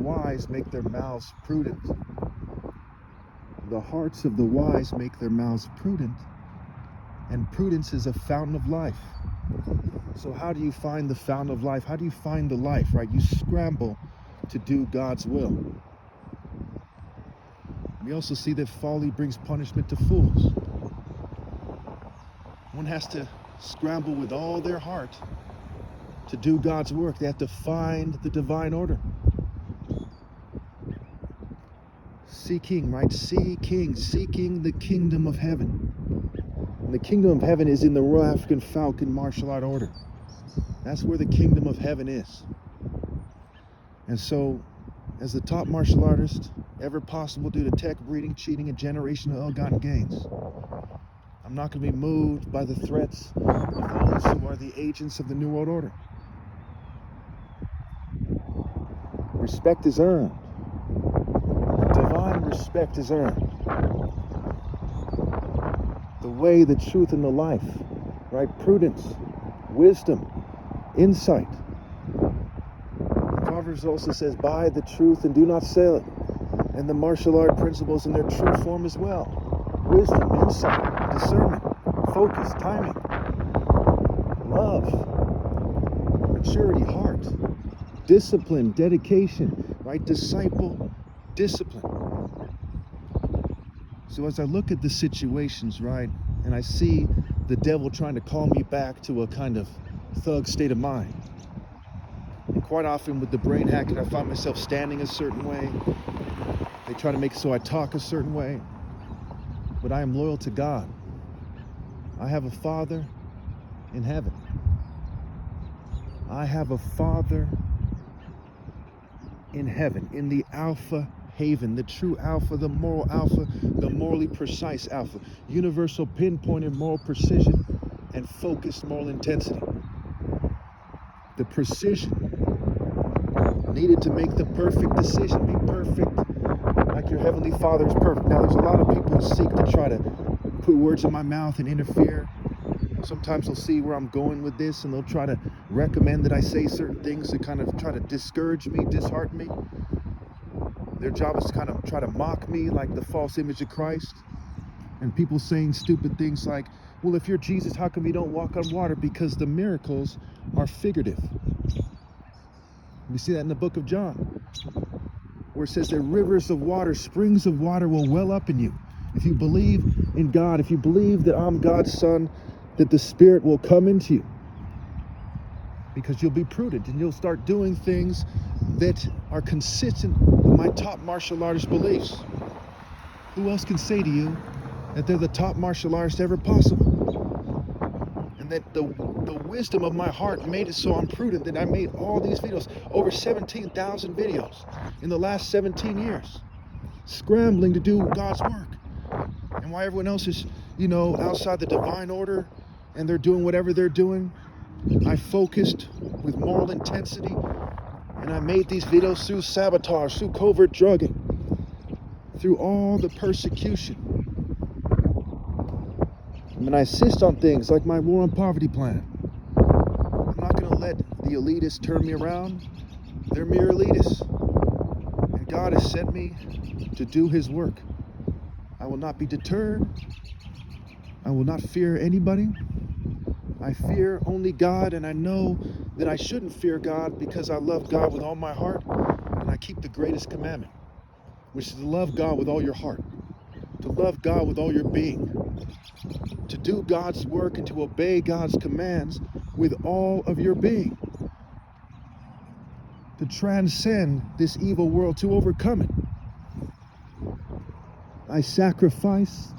wise make their mouths prudent. The hearts of the wise make their mouths prudent, and prudence is a fountain of life. So how do you find the fountain of life? How do you find the life, right? You scramble to do God's will. We also see that folly brings punishment to fools. One has to scramble with all their heart to do God's work. They have to find the divine order. Seeking, right? Seeking the kingdom of heaven. And the kingdom of heaven is in the Royal African Falcon martial art order. That's where the kingdom of heaven is. And so, as the top martial artist ever possible due to tech, breeding, cheating, and generational ill-gotten gains, I'm not going to be moved by the threats of those who are the agents of the New World Order. Respect is earned. Divine respect is earned. The way, the truth, and the life, right? Prudence, wisdom, insight. Proverbs also says, buy the truth and do not sell it. And the martial art principles in their true form as well. Wisdom, insight, discernment, focus, timing, love, maturity, heart, discipline, dedication, right? Disciple, discipline. So as I look at the situations, right, and I see the devil trying to call me back to a kind of thug state of mind. And quite often with the brain hacking, I find myself standing a certain way. They try to make it so I talk a certain way. But I am loyal to God. I have a Father in heaven. I have a Father in heaven, in the Alpha Haven, the true Alpha, the moral Alpha, the morally precise Alpha, universal pinpointed moral precision and focused moral intensity. The precision needed to make the perfect decision, be perfect like your Heavenly Father is perfect. Now, there's a lot of people who seek to try to put words in my mouth and interfere. Sometimes they'll see where I'm going with this and they'll try to recommend that I say certain things to kind of try to discourage me, dishearten me. Their job is to kind of try to mock me like the false image of Christ. And people saying stupid things like, well, if you're Jesus, how come you don't walk on water? Because the miracles are figurative. We see that in the book of John, where it says that rivers of water, springs of water will well up in you. If you believe in God, if you believe that I'm God's son, that the Spirit will come into you. Because you'll be prudent and you'll start doing things that are consistent with my top martial artist beliefs. Who else can say to you that they're the top martial artist ever possible? And that the wisdom of my heart made it so I'm prudent that I made all these videos, over 17,000 videos in the last 17 years, scrambling to do God's work. And why everyone else is, outside the divine order and they're doing whatever they're doing, I focused with moral intensity and I made these videos through sabotage, through covert drugging, through all the persecution. And I insist on things like my war on poverty plan. I'm not going to let the elitists turn me around. They're mere elitists. And God has sent me to do His work. I will not be deterred. I will not fear anybody. I fear only God, and I know that I shouldn't fear God because I love God with all my heart, and I keep the greatest commandment, which is to love God with all your heart, to love God with all your being, to do God's work and to obey God's commands with all of your being, to transcend this evil world, to overcome it. I sacrifice